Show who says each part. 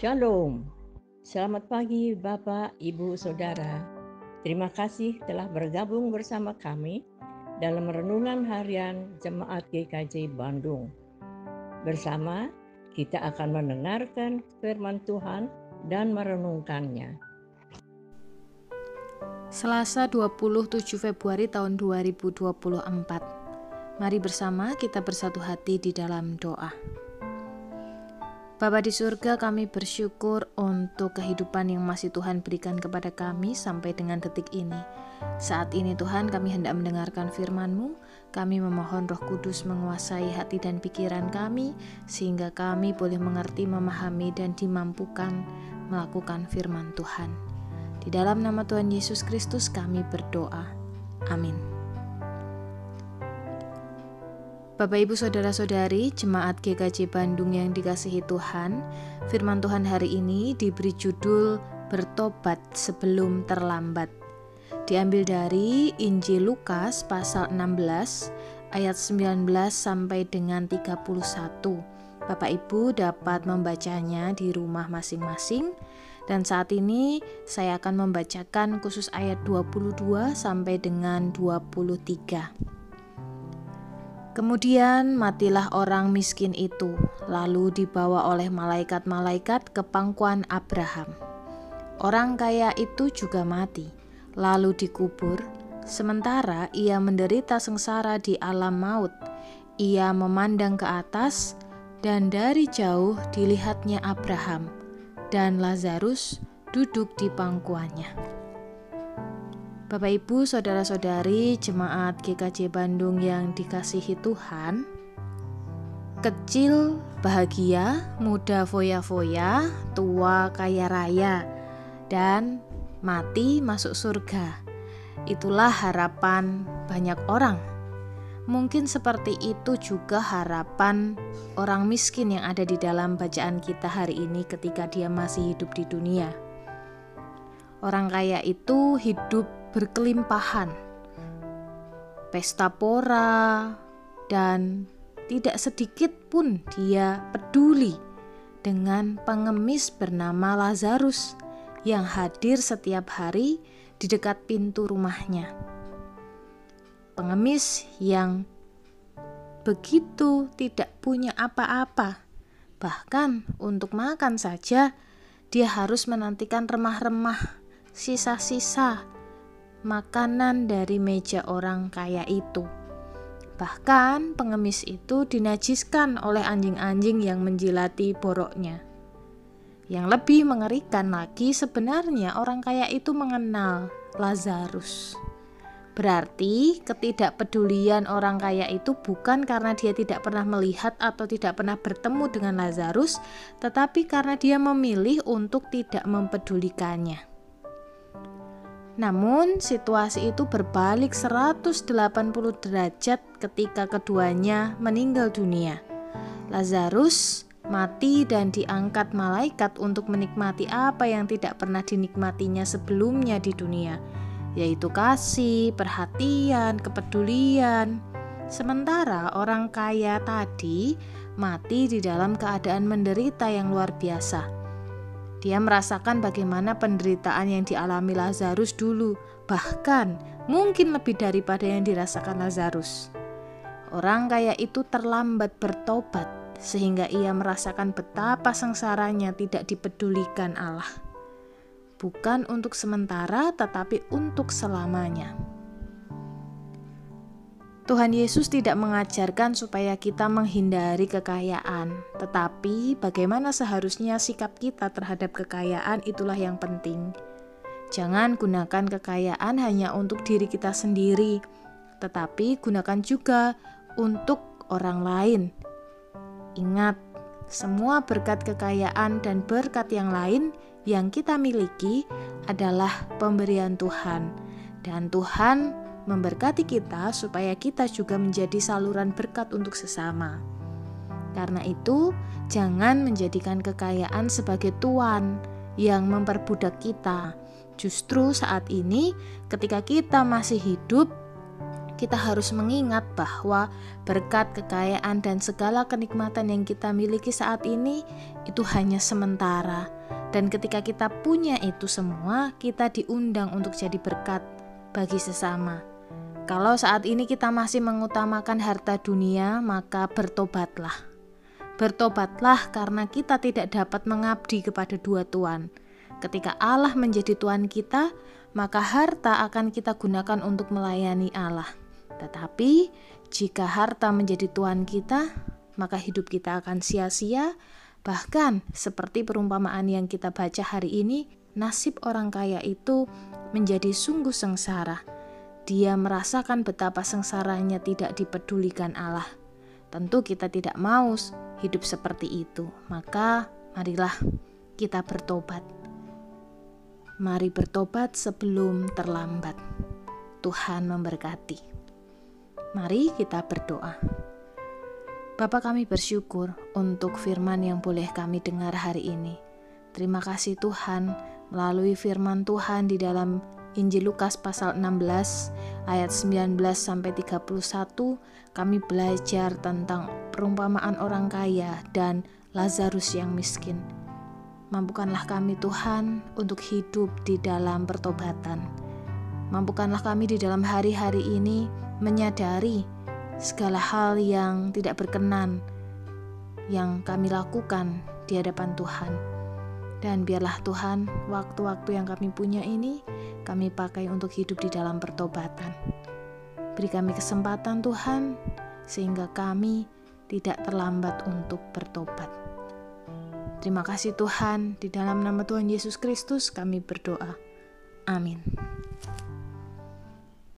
Speaker 1: Shalom. Selamat pagi Bapak, Ibu, Saudara. Terima kasih telah bergabung bersama kami dalam renungan harian Jemaat GKJ Bandung. Bersama kita akan mendengarkan firman Tuhan dan merenungkannya.
Speaker 2: Selasa 27 Februari tahun 2024. Mari bersama kita bersatu hati di dalam doa. Bapa di surga, kami bersyukur untuk kehidupan yang masih Tuhan berikan kepada kami sampai dengan detik ini. Saat ini Tuhan, kami hendak mendengarkan firman-Mu. Kami memohon Roh Kudus menguasai hati dan pikiran kami, sehingga kami boleh mengerti, memahami, dan dimampukan melakukan firman Tuhan. Di dalam nama Tuhan Yesus Kristus kami berdoa. Amin. Bapak, Ibu, Saudara-saudari, Jemaat GKJ Bandung yang dikasihi Tuhan, firman Tuhan hari ini diberi judul Bertobat Sebelum Terlambat. Diambil dari Injil Lukas pasal 16 ayat 19 sampai dengan 31. Bapak Ibu dapat membacanya di rumah masing-masing. Dan saat ini saya akan membacakan khusus ayat 22 sampai dengan 23. Kemudian matilah orang miskin itu, lalu dibawa oleh malaikat-malaikat ke pangkuan Abraham. Orang kaya itu juga mati, lalu dikubur, sementara ia menderita sengsara di alam maut. Ia memandang ke atas, dan dari jauh dilihatnya Abraham, dan Lazarus duduk di pangkuannya. Bapak, Ibu, Saudara-saudari Jemaat GKJ Bandung yang dikasihi Tuhan, kecil bahagia, muda foya-foya, tua kaya raya, dan mati masuk surga. Itulah harapan banyak orang. Mungkin seperti itu juga harapan orang miskin yang ada di dalam bacaan kita hari ini ketika dia masih hidup di dunia. Orang kaya itu hidup berkelimpahan, pesta pora, dan tidak sedikit pun dia peduli dengan pengemis bernama Lazarus yang hadir setiap hari di dekat pintu rumahnya. Pengemis yang begitu tidak punya apa-apa, bahkan untuk makan saja dia harus menantikan remah-remah, sisa-sisa makanan dari meja orang kaya itu. Bahkan pengemis itu dinajiskan oleh anjing-anjing yang menjilati boroknya. Yang lebih mengerikan lagi, sebenarnya orang kaya itu mengenal Lazarus. Berarti ketidakpedulian orang kaya itu bukan karena dia tidak pernah melihat atau tidak pernah bertemu dengan Lazarus, tetapi karena dia memilih untuk tidak mempedulikannya. Namun situasi itu berbalik 180 derajat ketika keduanya meninggal dunia. Lazarus mati dan diangkat malaikat untuk menikmati apa yang tidak pernah dinikmatinya sebelumnya di dunia, yaitu kasih, perhatian, kepedulian. Sementara orang kaya tadi mati di dalam keadaan menderita yang luar biasa. Dia merasakan bagaimana penderitaan yang dialami Lazarus dulu, bahkan mungkin lebih daripada yang dirasakan Lazarus. Orang kaya itu terlambat bertobat, sehingga ia merasakan betapa sengsaranya tidak dipedulikan Allah. Bukan untuk sementara, tetapi untuk selamanya. Tuhan Yesus tidak mengajarkan supaya kita menghindari kekayaan, tetapi bagaimana seharusnya sikap kita terhadap kekayaan itulah yang penting. Jangan gunakan kekayaan hanya untuk diri kita sendiri, tetapi gunakan juga untuk orang lain. Ingat, semua berkat kekayaan dan berkat yang lain yang kita miliki adalah pemberian Tuhan, dan Tuhan memberkati kita supaya kita juga menjadi saluran berkat untuk sesama. Karena itu, jangan menjadikan kekayaan sebagai tuan yang memperbudak kita. Justru saat ini, ketika kita masih hidup, kita harus mengingat bahwa berkat, kekayaan, dan segala kenikmatan yang kita miliki saat ini itu hanya sementara. Dan ketika kita punya itu semua, kita diundang untuk jadi berkat bagi sesama. Kalau saat ini kita masih mengutamakan harta dunia, maka bertobatlah. Bertobatlah karena kita tidak dapat mengabdi kepada dua tuan. Ketika Allah menjadi Tuhan kita, maka harta akan kita gunakan untuk melayani Allah. Tetapi jika harta menjadi tuan kita, maka hidup kita akan sia-sia. Bahkan seperti perumpamaan yang kita baca hari ini, nasib orang kaya itu menjadi sungguh sengsara. Dia merasakan betapa sengsaranya tidak dipedulikan Allah. Tentu kita tidak mau hidup seperti itu. Maka marilah kita bertobat. Mari bertobat sebelum terlambat. Tuhan memberkati. Mari kita berdoa. Bapa, kami bersyukur untuk firman yang boleh kami dengar hari ini. Terima kasih Tuhan, melalui firman Tuhan di dalam Injil Lukas pasal 16 ayat 19-31, kami belajar tentang perumpamaan orang kaya dan Lazarus yang miskin. Mampukanlah kami Tuhan untuk hidup di dalam pertobatan. Mampukanlah kami di dalam hari-hari ini menyadari segala hal yang tidak berkenan yang kami lakukan di hadapan Tuhan. Dan biarlah Tuhan, waktu-waktu yang kami punya ini kami pakai untuk hidup di dalam pertobatan. Beri kami kesempatan Tuhan, sehingga kami tidak terlambat untuk bertobat. Terima kasih Tuhan, di dalam nama Tuhan Yesus Kristus kami berdoa. Amin.